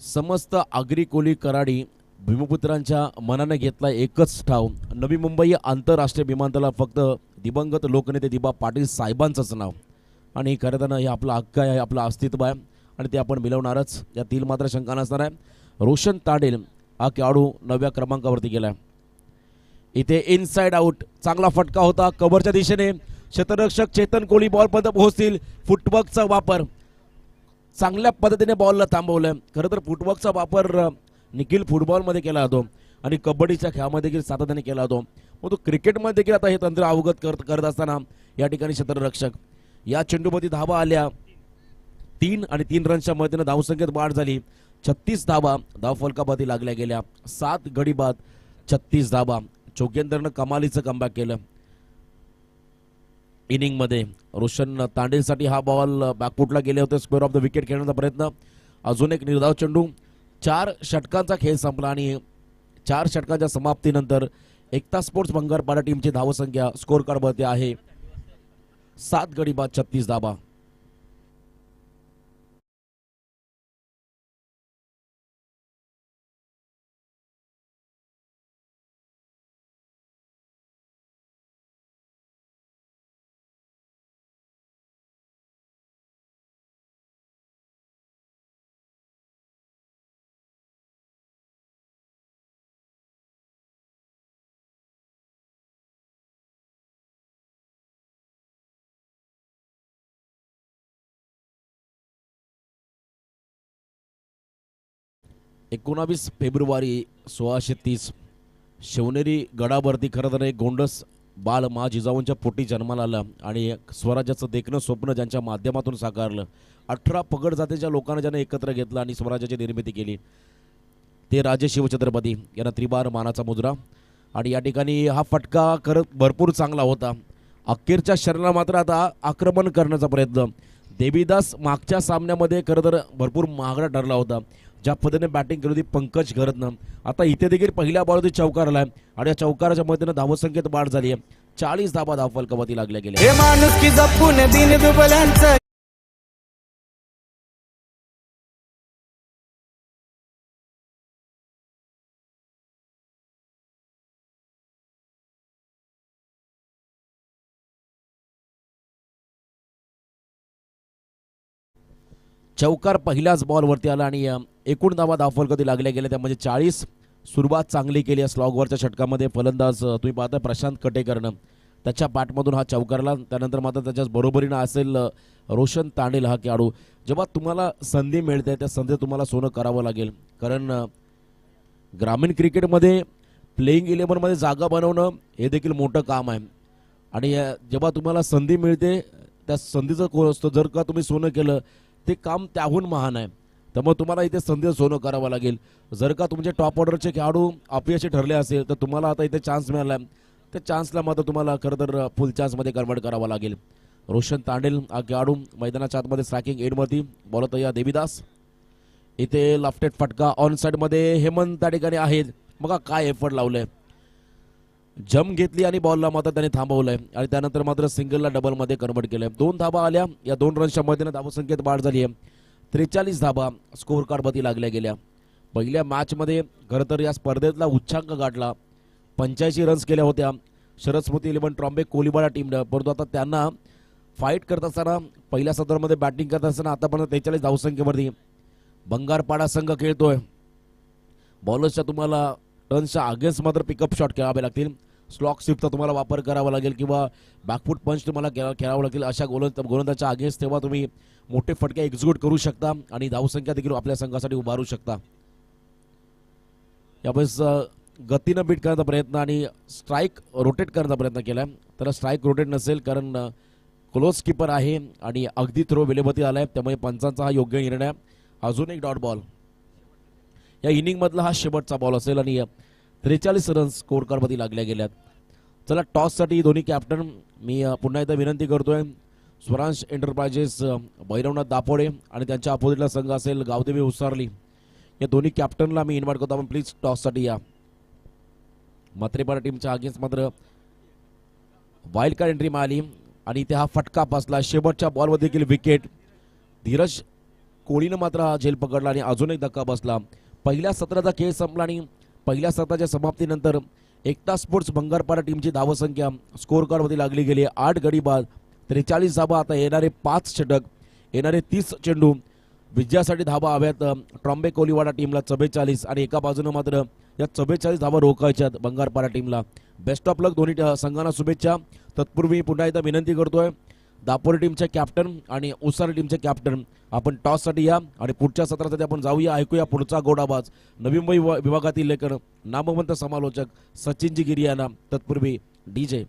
S1: समस्त आगरी कोली कराडी भीमपुत्रांच्या मनाने घेतला एकच ठाव. नवी मुंबई आंतरराष्ट्रीय विमानतळाला फक्त दिवंगत लोकनेते दिबा पाटील साहेबांचंच नाव आणि खरं तर हे आपलं हक्क आहे, आपलं अस्तित्व आहे आणि ते आपण मिळवणारच, यातील मात्र शंका नसणार आहे. रोशन ताडेल हा खेळाडू 9व्या क्रमांकावरती गेला. इथे इनसाइड आउट चांगला फटका होता कव्हरच्या दिशेने. क्षेत्ररक्षक चेतन कोळी बॉलपर्यंत पोहोचतील. फुटवर्कचा वापर, चांगल्या पद्धतीने बॉलला थांबवलं. खरं तर फुटवर्कचा वापर निखिल फुटबॉलमध्ये केला जातो आणि कबड्डीच्या खेळामध्ये देखील सातत्याने केला जातो. मग तो क्रिकेटमध्ये देखील आता हे तंत्र अवगत करत असताना या ठिकाणी क्षेत्ररक्षक या चेंडूमध्ये धावा आल्या 3 आणि 3 रन्सच्या मदतीने धावसंख्येत वाढ झाली. 36 धावा धावफलकावरती लागल्या गेल्या. 7 गडी बाद 36 धावा. जोगेंदरनं कमालीचं कमबॅक केलं इनिंगमध्ये. रोशन तांडेलसाठी हा बॉल बॅकफुटला गेले होते. स्क्वेअर ऑफ द विकेट खेळण्याचा प्रयत्न. अजून एक निर्धाव चेंडू. 4 षटकांचा खेळ संपला आणि 4 षटकांच्या समाप्तीनंतर एकता स्पोर्ट्स भंगारपाडा टीमची धावसंख्या स्कोर कार्डवरती आहे 7 गडी बाद 36 धावा. एकोणावीस फेब्रुवारी 1630 शिवनेरी गडावरती खरं तर एक गोंडस बाल मा जिजाऊंच्या पोटी जन्माला आलं आणि स्वराज्याचं देखणं स्वप्न ज्यांच्या माध्यमातून साकारलं. 18 पगड जातीच्या लोकांना ज्याने एकत्र घेतलं आणि स्वराज्याची निर्मिती केली ते राजे शिवछत्रपती यांना त्रिबार मानाचा मुजरा. आणि या ठिकाणी हा फटका खरं भरपूर चांगला होता. अखेरच्या क्षणाला मात्र आता आक्रमण करण्याचा प्रयत्न. देवीदास मागच्या सामन्यामध्ये खरं तर भरपूर महागडा ठरला होता. ज्या पद्धतीने बॅटिंग केली होती पंकज घरतनं, आता इथे देखील पहिल्या बॉलवरती चौकार आलाय आणि या चौकाराच्या मदतीने धावसंख्येत वाढ झाली आहे. 40 धावा धावफलकावरती लागल्या गेल्या. चौकार पहिल्याच बॉलवरती आला आणि एकूण धावा धावफलकावरती लागल्या गेल्या त्यामध्ये 40. सुरुवात चांगली केली आहे स्लॉगवरच्या षटकामध्ये. फलंदाज तुम्ही पाहता प्रशांत कटेकरनं त्याच्या बॅटमधून हा चौकारला. त्यानंतर मात्र त्याच्याच बरोबरीनं असेल रोशन तांडेल हा खेळाडू. जेव्हा तुम्हाला संधी मिळते त्या संधी तुम्हाला सोनं करावं लागेल, कारण ग्रामीण क्रिकेटमध्ये प्लेइंग 11मध्ये जागा बनवणं हे देखील मोठं काम आहे आणि जेव्हा तुम्हाला संधी मिळते त्या संधीचं जर का तुम्ही सोनं केलं ते काम त्याहून महान आहे. त्यामुळे तुम्हाला इथे संधी सोनं करावं लागेल. जर का तुमचे टॉप ऑर्डरचे खेळाडू अपयशी ठरले असेल तर तुम्हाला आता इथे चान्स मिळाला आहे. त्या चान्सला मात्र तुम्हाला खरं तर फुल चान्समध्ये कन्वर्ट करावं लागेल. रोशन तांडेल हा खेळाडू मैदानाच्या आतमध्ये स्ट्रायकिंग एंडवरती. बॉल तयार देवीदास. इथे लेफ्टेड फटका ऑन साइडमध्ये हेमंत त्या ठिकाणी आहेत. बघा काय एफर्ट लावलंय. जम घेतली आणि बॉलला मात्र त्याने थांबवलंय आणि त्यानंतर मात्र सिंगलला डबलमध्ये कन्वर्ट केलंय. 2 धावा आल्या. या 2 रन्सच्या मदतीने धावसंख्येत वाढ झाली आहे. 43 धावा स्कोर कार्डवरती लागल्या गेल्या. पहिल्या मॅचमध्ये खरं तर या स्पर्धेतला उच्चांक गाठला. 85 रन्स केल्या होत्या शरद स्मृती 11 ट्रॉम्बे कोलीवाडा टीमनं, परंतु आता त्यांना फाईट करत असताना पहिल्या सत्रामध्ये बॅटिंग करत असताना आतापर्यंत 43 धावसंख्येवरती बंगारपाडा संघ खेळतोय. बॉलर्सच्या तुम्हाला टर्न्सच्या अगेन्स्ट मात्र पिकअप शॉट खेळावे लागतील, स्लॉक स्विपचा तुम्हाला वापर करावा लागेल किंवा बॅकफूट पंच तुम्हाला खेळावं लागेल. अशा गोलंदाजाच्या अगेन्स्ट तेव्हा तुम्ही मोठे फटके एक्झिक्यूट करू शकता आणि धावसंख्या देखील आपल्या संघासाठी उभारू शकता. यावेळेस गतीनं बीट करण्याचा प्रयत्न आणि स्ट्राईक रोटेट करण्याचा प्रयत्न केला, तर स्ट्राईक रोटेट नसेल कारण क्लोज कीपर आहे आणि अगदी थ्रो वेळेवरती आलाय, त्यामुळे पंचांचा हा योग्य निर्णय. अजून एक डॉट बॉल. या इनिंगमधला हा शेवटचा बॉल असेल आणि 43 रन्स स्कोर कार्डमध्ये लागल्या गेल्यात. चला टॉससाठी दोन्ही कॅप्टन मी पुन्हा एकदा विनंती करतोय. स्वरांश एंटरप्राइजेस भैरवनाथ दापोडे आणि त्यांच्या अपोजिटला संघ असेल गावदेवी उसारली, या दोन्ही कॅप्टनला मी इन्व्हाइट करतो. आपण प्लीज टॉससाठी या. मात्रेपाडा टीमच्या अगेन्स्ट मात्र वाईल्ड कार्ड एंट्री मिळाली आणि इथे हा फटका बसला. शेवटच्या बॉलवर देखील विकेट. धीरज कोहलीनं मात्र हा झेल पकडला आणि अजून एक धक्का बसला. पहिल्या सत्राचा खेळ संपला आणि पहिल्या सत्राच्या समाप्तीनंतर एकता स्पोर्ट्स बंगारपाडा टीमची धावसंख्या स्कोर कार्डमध्ये लागली गेली 8 गडी बाद 43 धाबा. आता येणारे 5 षटक, येणारे 30 चेंडू विजयासाठी धाबा हव्यात ट्रॉम्बे कोलीवाडा टीमला 44 आणि एका बाजूने मात्र या 44 धाबा रोखायच्यात बंगारपाडा टीमला. बेस्ट ऑफ लक दोन्ही संघांना शुभेच्छा. तत्पूर्वी पुन्हा एकदा विनंती करतोय दापोरे टीमचे कॅप्टन आणि उसारी टीमचे कॅप्टन आपण टॉससाठी या आणि पुढच्या सत्रासाठी आपण जाऊया. ऐकूया पुढचा गोडाबाज नवी मुंबई विभागातील लेखन नामवंत समालोचक सचिनजी गिरी यांना. तत्पूर्वी डीजे.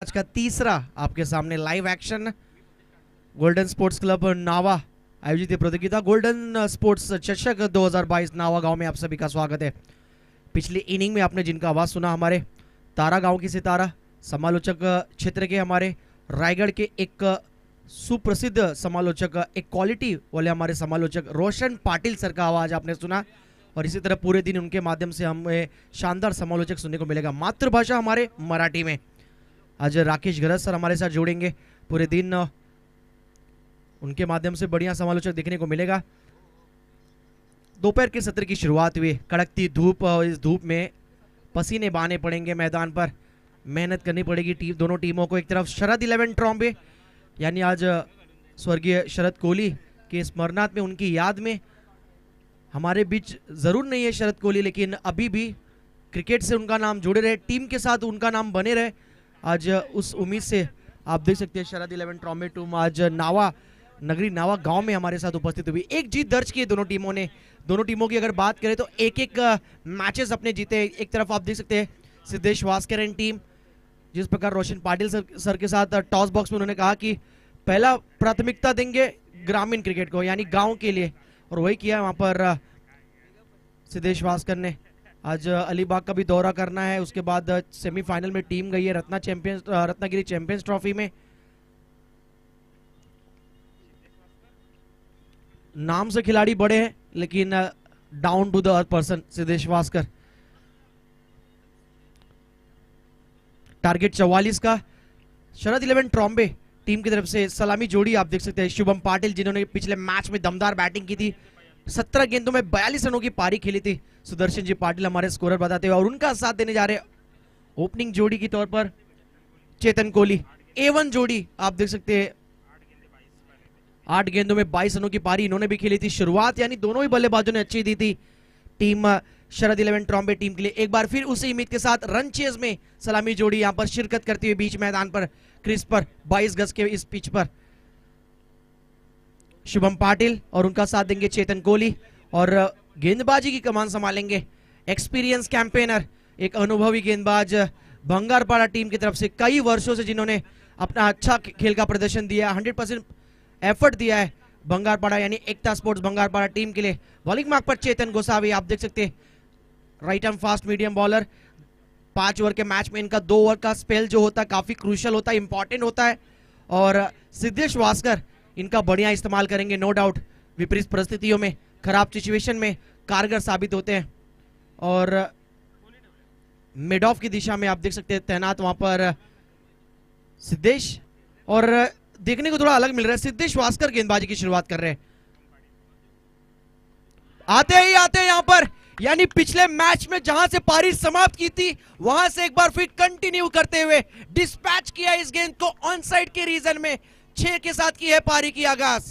S2: आज का तीसरा आपके सामने live action golden sports club नावा आयोजित ये प्रतियोगिता गोल्डन स्पोर्ट्स चषक 2022 नावा गांव में आप सभी का स्वागत है। पिछली इनिंग में आपने जिनका आवाज़ सुना हमारे तारा गांव के सितारा समालोचक क्षेत्र के हमारे रायगढ़ के एक सुप्रसिद्ध समालोचक, एक क्वालिटी वाले हमारे समालोचक रोशन पाटिल सर का आवाज़ आपने सुना और इसी तरह पूरे दिन उनके माध्यम से हमें शानदार समालोचक सुनने को मिलेगा मातृभाषा हमारे मराठी में। आज राकेश गरज सर हमारे साथ जुड़ेंगे, पूरे दिन उनके माध्यम से बढ़िया समालोचक देखने को मिलेगा। दोपहर के सत्र की शुरुआत हुई, कड़कती धूप और इस धूप में पसीने बहाने पड़ेंगे मैदान पर, मेहनत करनी पड़ेगी दोनों टीमों को। एक तरफ शरद 11 ट्रॉम्बे यानी आज स्वर्गीय शरद कोहली के स्मरणार्थ में उनकी याद में हमारे बीच ज़रूर नहीं है शरद कोहली, लेकिन अभी भी क्रिकेट से उनका नाम जुड़े रहे, टीम के साथ उनका नाम बने रहे। आज उस उम्मीद से आप देख सकते हैं शरद 11 ट्रॉम्बे टीम आज नावा नगरी नावा गांव में हमारे साथ उपस्थित हुई। एक जीत दर्ज की दोनों टीमों ने। दोनों टीमों की अगर बात करें तो एक एक मैचेस अपने जीते। एक तरफ आप देख सकते हैं सिद्धेश वास्करन टीम, जिस प्रकार रोशन पाटिल सर के साथ टॉस बॉक्स में उन्होंने कहा कि पहला प्राथमिकता देंगे ग्रामीण क्रिकेट को यानी गांव के लिए, और वही किया वहां पर सिद्धेश वास्कर ने। आज अलीबाग का भी दौरा करना है, उसके बाद सेमीफाइनल में टीम गई है रत्नागिरी चैंपियंस ट्रॉफी में। नाम से खिलाड़ी बड़े हैं लेकिन down to the earth person Siddhesh Vaskar. Target 44 का, शरद 11 ट्रॉम्बे टीम की तरफ से सलामी जोड़ी आप देख सकते हैं शुभम पाटिल, जिन्होंने पिछले मैच में दमदार बैटिंग की थी, 17 गेंदों में 42 रनों की पारी खेली थी। सुदर्शन जी पाटिल हमारे स्कोरर बताते हुए, और उनका साथ देने जा रहे ओपनिंग जोड़ी के तौर पर चेतन कोहली। A1 जोड़ी आप देख सकते हैं, 8 गेंदों में 22 रनों की पारी इन्होंने भी खेली थी। शुरुआत यानी दोनों ही बल्लेबाजों ने अच्छी दी थी टीम शरद 11 ट्रॉम्बे टीम के लिए। एक बार फिर उसी उम्मीद के साथ रन चेज में सलामी जोड़ी यहां पर शिरकत करती हुई बीच मैदान पर क्रीज पर 22 गज के इस पिच पर शुभम पाटिल और उनका साथ देंगे चेतन कोहली, और गेंदबाजी की कमान संभालेंगे एक्सपीरियंस कैंपेनर, एक अनुभवी गेंदबाज भंगारपाड़ा टीम की तरफ से, कई वर्षों से जिन्होंने अपना अच्छा खेल का प्रदर्शन दिया, 100% एफर्ट दिया है भंगारपाड़ा यानी एकता स्पोर्ट्स भंगारपाड़ा टीम के लिए। बॉलिंग मार्क पर चेतन गोसावी आप देख सकते हैं, right arm fast medium bowler. 5 over के मैच में इनका 2 ओवर का स्पेल जो होता है काफी क्रूशियल होता है, इंपॉर्टेंट होता है, और सिद्धेश वास्कर इनका बढ़िया इस्तेमाल करेंगे नो डाउट। विपरीत परिस्थितियों में, खराब सिचुएशन में कारगर साबित होते हैं। और मिड ऑफ की दिशा में आप देख सकते हैं तैनात वहां पर सिद्धेश, और देखने को थोड़ा अलग मिल रहा है, सिद्धेश वास्कर गेंदबाजी की शुरुआत कर रहे हैं। आते ही यहां पर, यानी पिछले मैच में जहां से पारी समाप्त की थी वहां से एक बार फिर कंटिन्यू करते हुए डिस्पैच किया इस गेंद को ऑन साइड के रीजन में, 6 के साथ की है पारी की आगाज।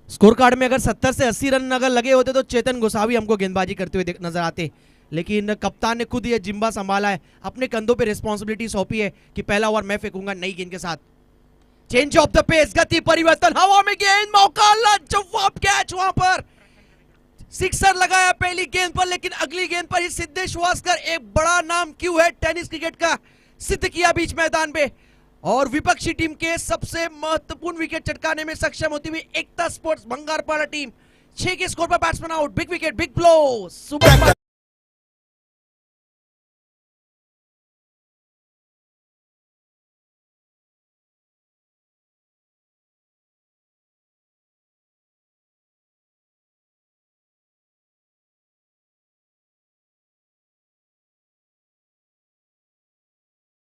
S2: स्कोर कार्ड में अगर 70 से 80 रन अगर लगे होते तो चेतन गोसावी हमको गेंदबाजी करते हुए नजर आते, लेकिन कप्तान ने खुद ये जिम्बा संभाला है, अपने कंधों पे रिस्पॉन्सिबिलिटी सौंपी है कि पहला ओवर मैं फेंकूंगा नई गेंद के साथ। चेंज ऑफ द पेस, गति परिवर्तन, हवा में गेंद, मौका, लाजवाब कैच, वहां पर सिक्सर लगाया पहली गेंद पर, लेकिन अगली गेंद पर ही सिद्धेश वास्कर, एक बड़ा नाम क्यों है टेनिस क्रिकेट का, सिद्ध किया बीच मैदान में, और विपक्षी टीम के सबसे महत्वपूर्ण विकेट चटकाने में सक्षम होती हुई एकता स्पोर्ट्स भंगारपाड़ा टीम। 6 के स्कोर पर batsman out, big wicket, big blow, super.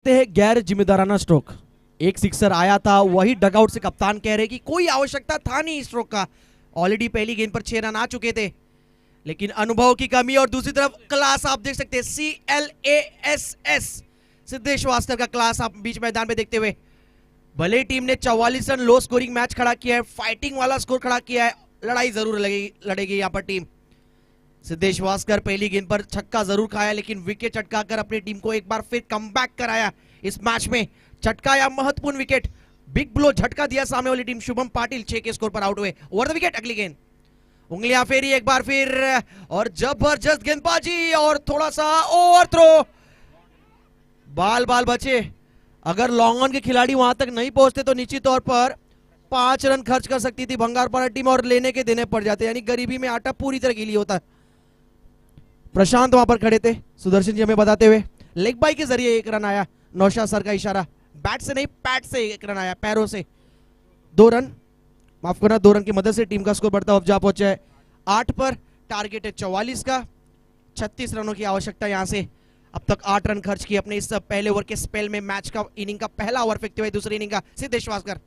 S2: है गैर जिम्मेदाराना स्ट्रोक, एक सिक्सर आया था, वही डगआउट से कप्तान कह रहे कि कोई आवश्यकता था नहीं स्ट्रोक का, ऑलरेडी पहली गेंद पर 6 रन आ चुके थे, लेकिन अनुभव की कमी। और दूसरी तरफ क्लास आप देख सकते हैं, CLASS, सिद्धेश वास्कर का क्लास आप बीच मैदान में देखते हुए। भले टीम ने 44 रन लो स्कोरिंग मैच खड़ा किया है, फाइटिंग वाला स्कोर खड़ा किया है, लड़ाई जरूर लड़ेगी यहाँ पर टीम। सिद्धेश वास्कर पहली गेंद पर छक्का जरूर खाया, लेकिन विकेट चटकाकर अपनी टीम को एक बार फिर कमबैक कराया इस मैच में, चटकाया महत्वपूर्ण विकेट, बिग ब्लो झटका दिया सामने वाली टीम। शुभम पाटिल 6 के स्कोर पर आउट हुए, ओवर द विकेट, अगली गेंद, उंगलियां फेरी एक बार फिर, और जबरदस्त गेंदबाजी, और थोड़ा सा ओवर थ्रो, बाल बचे। अगर लॉन्ग ऑन के खिलाड़ी वहां तक नहीं पहुंचते तो निश्चित तौर पर 5 रन खर्च कर सकती थी भंगारपाड़ा टीम, और लेने के देने पड़ जाते, यानी गरीबी में आटा पूरी तरह गीली होता है। प्रशांत वहां पर खड़े थे, सुदर्शन जी हमें बताते हुए, लेग बाई के जरिए 1 रन आया, नौशाद सर का इशारा, बैट से नहीं पैट से 1 रन आया, पैरों से 2 रन, माफ करना 2 रन की मदद से टीम का स्कोर बढ़ता हुआ जा पहुंचा है 8 पर। टारगेट है 44 का, 36 रनों की आवश्यकता यहां से। अब तक 8 रन खर्च किए अपने इस पहले ओवर के स्पेल में, मैच का इनिंग का पहला ओवर फेंकते हुए दूसरी इनिंग का Siddhesh Waskar.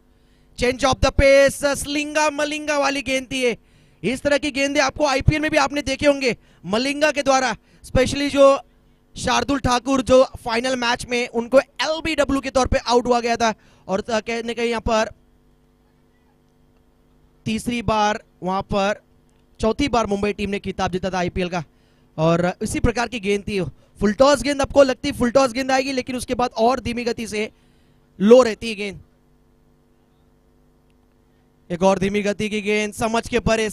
S2: Change of the pace, slinger Malinga वाली गेंद थी ये, इस तरह की गेंदें आपको आईपीएल में भी आपने देखे होंगे मलिंगा के द्वारा, स्पेशली जो शार्दुल ठाकुर जो फाइनल मैच में उनको LBW के तौर पे आउट हुआ गया था, और कहने के यहाँ पर तीसरी बार, वहां पर चौथी बार मुंबई टीम ने खिताब जीता था आईपीएल का, और इसी प्रकार की गेंद थी। फुलटॉस गेंद आपको लगती फुलटॉस गेंद आएगी, लेकिन उसके बाद और धीमी गति से लो रहती है गेंद, एक और धीमी गति की गेंद, समझ के परे,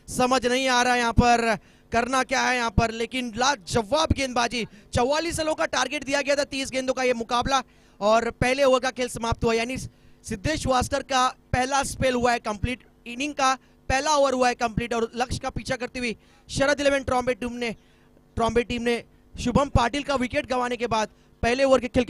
S2: समझ नहीं आ रहा यहाँ पर करना क्या है यहाँ पर, लेकिन लाजवाब गेंदबाजी। 44 रनों का टारगेट दिया गया था, 30 गेंदों का ये मुकाबला, और पहले ओवर का खेल समाप्त हुआ, यानी सिद्धेश वास्कर का पहला स्पेल हुआ है कंप्लीट, इनिंग का पहला ओवर हुआ है कंप्लीट, और लक्ष्य का पीछा करती हुई शरद 11 ट्रॉम्बे टीम ने शुभम पाटिल का विकेट गंवाने के बाद पहले ओवर के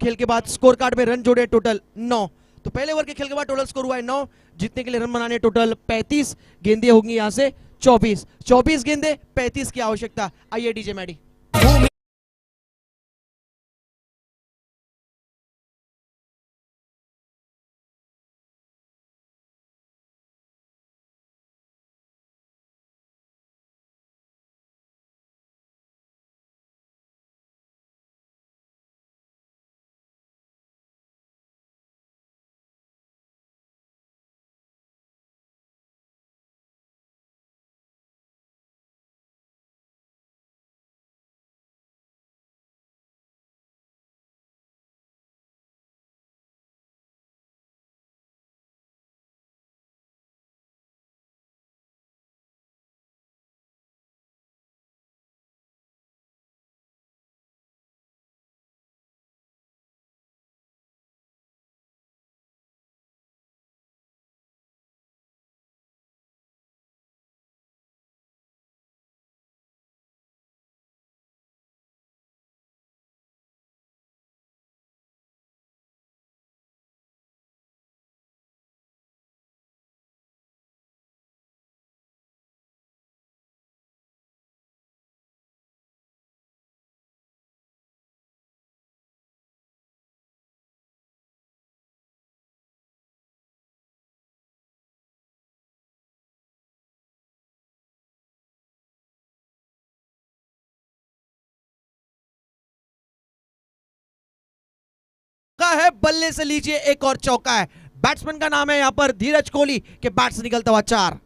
S2: खेल के बाद स्कोर कार्ड में रन जोड़े टोटल 9, तो पहले ओवर के खेल के बाद टोटल स्कोर हुआ है 9, जीतने के लिए रन बनाने टोटल 35, गेंदें होंगी यहां से 24 गेंदें 35 की आवश्यकता। आइए डीजे मैडी। है बल्ले से लीजिए एक और चौका है। बैट्समैन का नाम है यहां पर धीरज कोहली के बैट से निकलता हुआ 4।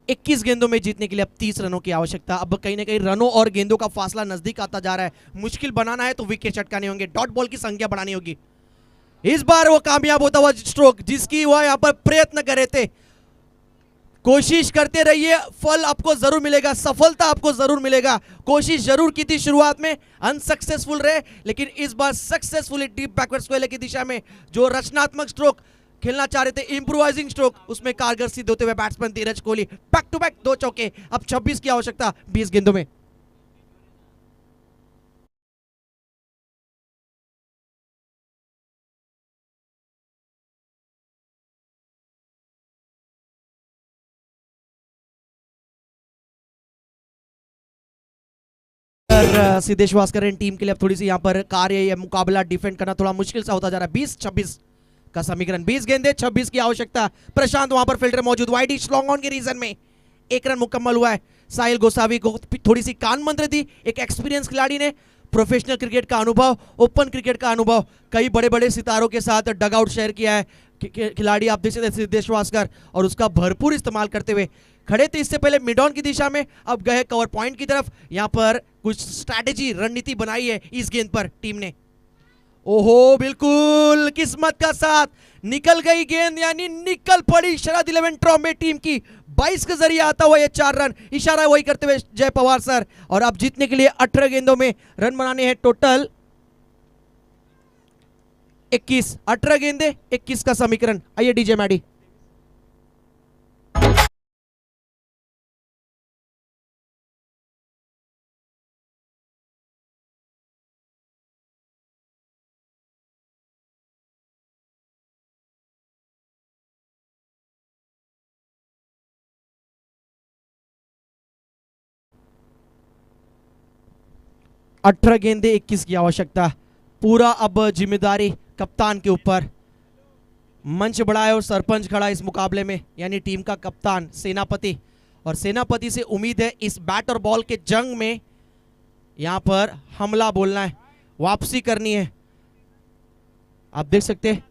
S2: इक्कीस गेंदों में जीतने के लिए अब 30 रनों की आवश्यकता। अब कहीं ना कहीं रनों और गेंदों का फासला नजदीक आता जा रहा है। मुश्किल बनाना है तो विकेट चटकाने होंगे, डॉट बॉल की संख्या बढ़ानी होगी। इस बार वो कामयाब होता हुआ स्ट्रोक जिसकी वह यहां पर प्रयत्न कर रहे थे। कोशिश करते रहिए, फल आपको जरूर मिलेगा, सफलता आपको जरूर मिलेगा। कोशिश जरूर की थी शुरुआत में, अनसक्सेसफुल रहे, लेकिन इस बार सक्सेसफुली डीप बैकवर्ड स्क्वेयर की दिशा में जो रचनात्मक स्ट्रोक खेलना चाह रहे थे, इंप्रोवाइजिंग स्ट्रोक, उसमें कारगर सिद्ध होते हुए batsman Dheeraj Kohli back to back 2 चौके। अब 26 की आवश्यकता 20 गेंदों में। सिद्धेश वास्कर टीम के लिए अब थोड़ी सी यहाँ पर कार्य या मुकाबला डिफेंड करना थोड़ा मुश्किल सा होता जा रहा है। 20-26 का समीकरण, 20 गेंदे 26 की आवश्यकता। प्रशांत वहां पर फील्डर मौजूद, वाइड लॉन्ग ऑन के रीजन में 1 रन मुकम्मल हुआ है। साहिल गोसावी को थोड़ी सी कान मंत्र थी, एक एक्सपीरियंस खिलाड़ी ने, प्रोफेशनल क्रिकेट का अनुभव, ओपन क्रिकेट का अनुभव, कई बड़े बड़े सितारों के साथ डगआउट शेयर किया है खिलाड़ी, आप देख सकते हैं सिद्धेश वास्कर, और उसका भरपूर इस्तेमाल करते हुए खड़े थे इससे पहले मिड ऑन की दिशा में, अब गए कवर पॉइंट की तरफ। यहां पर कुछ स्ट्रैटेजी रणनीति बनाई है इस गेंद पर टीम ने। ओहो, बिल्कुल किस्मत का साथ निकल गई गेंद, यानी निकल पड़ी शरद 11 ट्रॉम्बे टीम की। 22 के जरिए आता हुआ ये 4 रन, इशारा वही करते हुए जय पवार सर। और अब जीतने के लिए 18 गेंदों में रन बनाने हैं टोटल 21। 18 गेंदे 21 का समीकरण। आइए डीजे मैडी। अठारह गेंदे 21 की आवश्यकता। पूरा अब जिम्मेदारी कप्तान के ऊपर। मंच बड़ा है और सरपंच खड़ा इस मुकाबले में, यानी टीम का कप्तान सेनापति, और सेनापति से उम्मीद है इस बैट और बॉल के जंग में यहां पर हमला बोलना है, वापसी करनी है। आप देख सकते हैं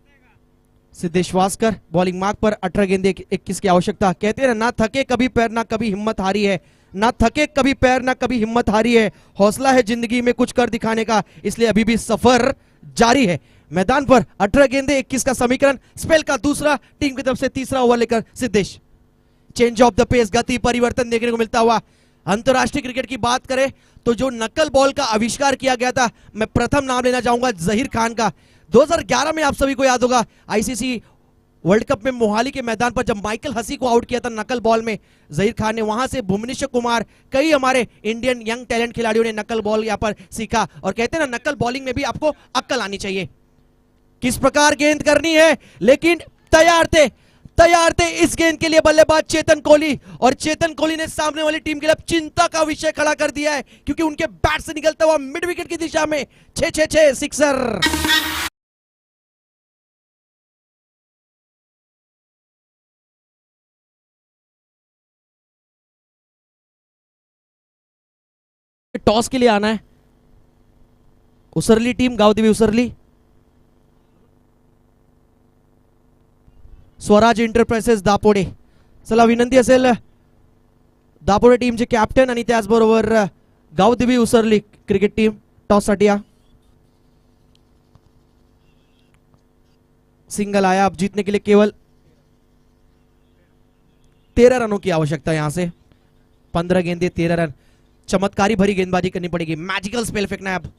S2: सिद्धेश वास्कर बॉलिंग मार्क पर। 18 गेंदे 21 की आवश्यकता। कहते हैं ना थके कभी पैर ना कभी हिम्मत हारी है, ना थके कभी पैर ना कभी हिम्मत हारी है। हौसला है जिंदगी में कुछ कर दिखाने का, इसलिए अभी भी सफर जारी है। मैदान पर 18 गेंदे 21 का समीकरण। स्पेल का दूसरा, टीम की तरफ से तीसरा ओवर लेकर सिद्धेश। चेंज ऑफ द पेस, गति परिवर्तन देखने को मिलता हुआ। अंतरराष्ट्रीय क्रिकेट की बात करें तो जो नकल बॉल का आविष्कार किया गया था, मैं प्रथम नाम लेना चाहूंगा जहीर खान का। 2011 में आप सभी को याद होगा आईसीसी वर्ल्ड कप में मोहाली के मैदान पर जब माइकल हसी को आउट किया था नकल बॉल में जहीर खान ने, वहां से भुवनेश्वर कुमार, कई हमारे इंडियन यंग टैलेंट खिलाड़ियों ने नकल बॉल यहां पर सीखा। और कहते हैं ना, नकल बॉलिंग में भी आपको अक्ल आनी चाहिए, किस प्रकार गेंद करनी है। लेकिन तैयार थे इस गेंद के लिए बल्लेबाज चेतन कोहली, और चेतन कोहली ने सामने वाली टीम के लिए चिंता का विषय खड़ा कर दिया है, क्योंकि उनके बैट से निकलता हुआ मिड विकेट की दिशा में 6 सिक्सर। टॉस के लिए आना है उसरली टीम, गावदेवी उसरली, स्वराज एंटरप्राइजेस दापोडे। चला विनंती असेल दापोडे टीमचे कॅप्टन आणि त्याचबरोबर गावदेवी उसरली क्रिकेट टीम टॉस साठी या। सिंगल आया, अब जीतने के लिए केवल 13 रनों की आवश्यकता, यहां से 15 गेंदे 13 रन, चमत्कारी भरी गेंदबाजी करनी पड़ेगी, मैजिकल स्पेल फेंकना है अब।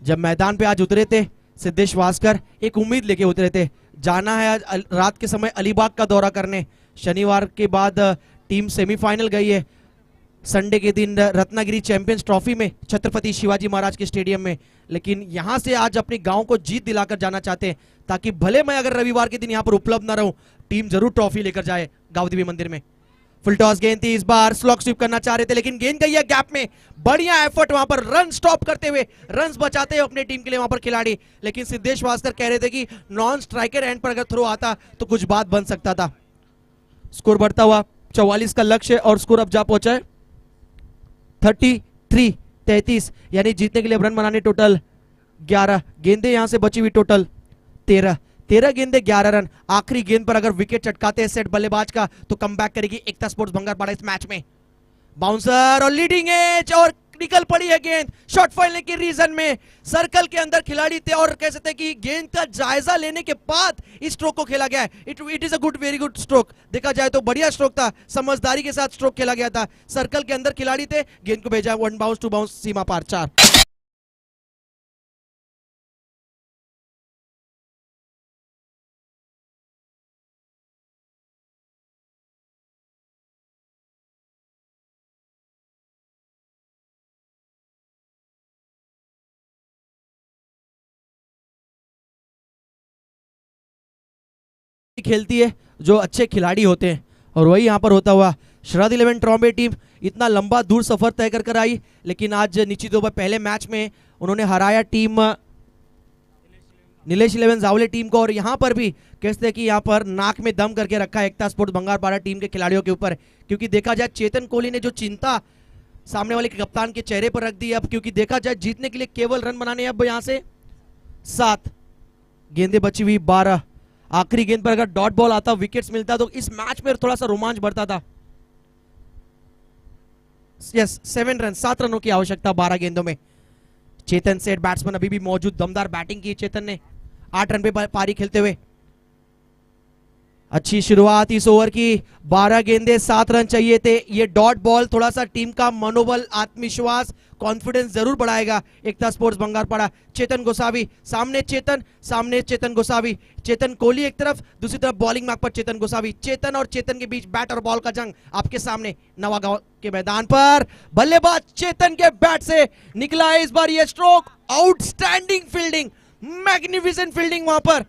S2: जब मैदान पे आज उतरे थे सिद्धेश वास्कर, एक उम्मीद लेके उतरे थे, जाना है आज रात के समय अलीबाग का दौरा करने। शनिवार के बाद टीम सेमीफाइनल गई है, संडे के दिन रत्नागिरी चैंपियंस ट्रॉफी में छत्रपति शिवाजी महाराज के स्टेडियम में। लेकिन यहां से आज अपने गांव को जीत दिलाकर जाना चाहते हैं, ताकि भले मैं अगर रविवार के दिन यहां पर उपलब्ध ना रहूं, टीम जरूर ट्रॉफी लेकर जाए गावदेवी मंदिर में। फुल टॉस गेंद थी, इस बार स्लॉग स्वीप करना चाह रहे थे, लेकिन गेंद गई है गैप में। बढ़िया एफर्ट वहां पर, रन स्टॉप करते हुए, रन्स बचाते हुए अपने टीम के लिए वहां पर खिलाड़ी। लेकिन सिद्धेश वास्कर कह रहे थे कि नॉन स्ट्राइकर एंड पर अगर थ्रो आता तो कुछ बात बन सकता था। स्कोर बढ़ता हुआ 44 का लक्ष्य, और स्कोर अब जा पहुंचा है 33, यानी जीतने के लिए रन बनाने टोटल 11 गेंदे, यहां से बची हुई टोटल 13 गेंदे 11 रन। आखिरी गेंद पर अगर विकेट चटकाते हैं सेट बल्लेबाज का तो कमबैक करेगी एकता स्पोर्ट्स भंगारपाड़ा इस मैच में। बाउंसर और लीडिंग एज, और निकल पड़ी है गेंद शॉट फॉलने के रीजन में। सर्कल के अंदर खिलाड़ी थे, और कह सकते हैं कि गेंद का जायजा लेने के बाद इस स्ट्रोक को खेला गया है। It is a good, very good stroke, देखा जाए तो बढ़िया स्ट्रोक था, समझदारी के साथ स्ट्रोक खेला गया था। सर्कल के अंदर खिलाड़ी थे, गेंद को भेजा 1 बाउंस 2 बाउंस, सीमा पार 4। खेलती है जो अच्छे खिलाड़ी होते हैं, और वही यहां पर होता हुआ शरद 11 ट्रॉम्बे टीम इतना लंबा दूर सफर तय कर आई, लेकिन आज निश्चित तौर पर पहले मैच में उन्होंने हराया टीम नीलेश 11 जावले टीम को। और यहां पर भी कहते हैं कि यहां पर नाक में दम करके रखा है एकता स्पोर्ट्स भंगारपाड़ा टीम के खिलाड़ियों के ऊपर, क्योंकि देखा जाए चेतन कोहली ने जो चिंता सामने वाले कप्तान के चेहरे पर रख दी अब, क्योंकि देखा जाए जीतने के लिए केवल रन बनाने अब यहां से 7 गेंदे बची हुई 12। आखिरी गेंद पर अगर डॉट बॉल आता, विकेट्स मिलता, तो इस मैच में थोड़ा सा रोमांच बढ़ता था। यस, 7 रन, 7 रनों की आवश्यकता 12 गेंदों में। चेतन सेठ बैट्समैन अभी भी मौजूद, दमदार बैटिंग की चेतन ने 8 रन पे पारी खेलते हुए। अच्छी शुरुआत इस ओवर की, 12 गेंदे 7 रन चाहिए थे। ये डॉट बॉल थोड़ा सा टीम का मनोबल, आत्मविश्वास, कॉन्फिडेंस जरूर बढ़ाएगा एकता स्पोर्ट्स भंगारपाड़ा। चेतन गोसावी सामने, चेतन गोसावी, चेतन कोहली एक तरफ, दूसरी तरफ बॉलिंग मार्क पर चेतन गोसावी। चेतन और चेतन के बीच बैट और बॉल का जंग आपके सामने नवागांव के मैदान पर। बल्लेबाज चेतन के बैट से निकला है इस बार ये stroke, outstanding fielding, magnificent fielding वहां पर।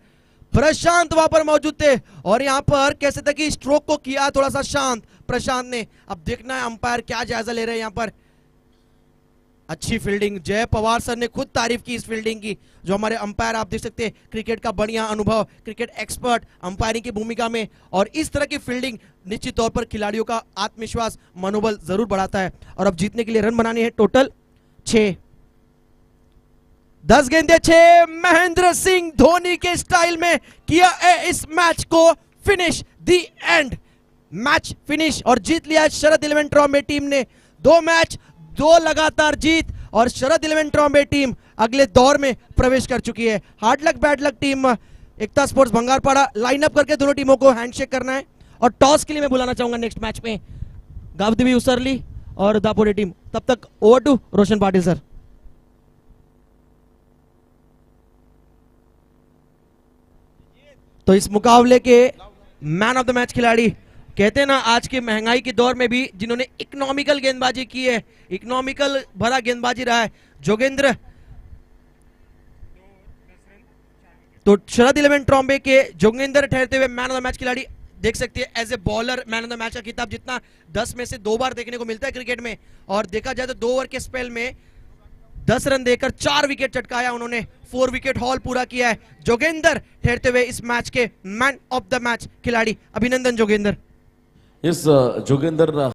S2: प्रशांत वहां पर मौजूद थे, और यहां पर कैसे थे कि स्ट्रोक को किया थोड़ा सा शांत प्रशांत ने। अब देखना है अंपायर क्या जायजा ले रहे हैं यहां पर। अच्छी फील्डिंग, जय पवार सर ने खुद तारीफ की इस फील्डिंग की, जो हमारे अंपायर आप देख सकते हैं, क्रिकेट का बढ़िया अनुभव, क्रिकेट एक्सपर्ट अंपायरिंग की भूमिका में। और इस तरह की फील्डिंग निश्चित तौर पर खिलाड़ियों का आत्मविश्वास, मनोबल जरूर बढ़ाता है। और अब जीतने के लिए रन बनाने हैं टोटल 6, 10 गेंदे 6। महेंद्र सिंह धोनी के स्टाइल में किया है इस मैच को फिनिश, दी एंड, मैच फिनिश, और जीत लिया शरद 11 ट्रॉम्बे टीम ने। 2 मैच 2 लगातार जीत, और शरद 11 ट्रॉम्बे टीम अगले दौर में प्रवेश कर चुकी है। हार्ड लक बैड लक टीम एकता स्पोर्ट्स भंगारपाड़ा, लाइनअप करके दोनों टीमों को हैंडशेक करना है। और टॉस के लिए मैं बुलाना चाहूंगा नेक्स्ट मैच में गावदेवी उसरली और दापोडे टीम। तब तक over to Roshan Patil sir. तो इस मुकाबले के मैन ऑफ द मैच खिलाड़ी, कहते हैं ना आज के महंगाई के दौर में भी जिन्होंने इकोनॉमिकल गेंदबाजी की है, इकोनॉमिकल भरा गेंदबाजी रहा है जोगेंद्र। तो शरद 11 ट्रॉम्बे के जोगेंद्र ठहरते हुए मैन ऑफ द मैच खिलाड़ी। देख सकते हैं as a bowler man of the match का खिताब जितना 10 में से 2 बार देखने को मिलता है क्रिकेट में, और देखा जाए तो 2 ओवर के स्पेल में 10 रन देकर 4 विकेट चटकाया उन्होंने, 4 विकेट हॉल पूरा किया है जोगेंद्र ठहरते हुए इस मैच के मैन ऑफ द मैच खिलाड़ी। अभिनंदन जोगेंद्र।
S1: इस जोगेंद्र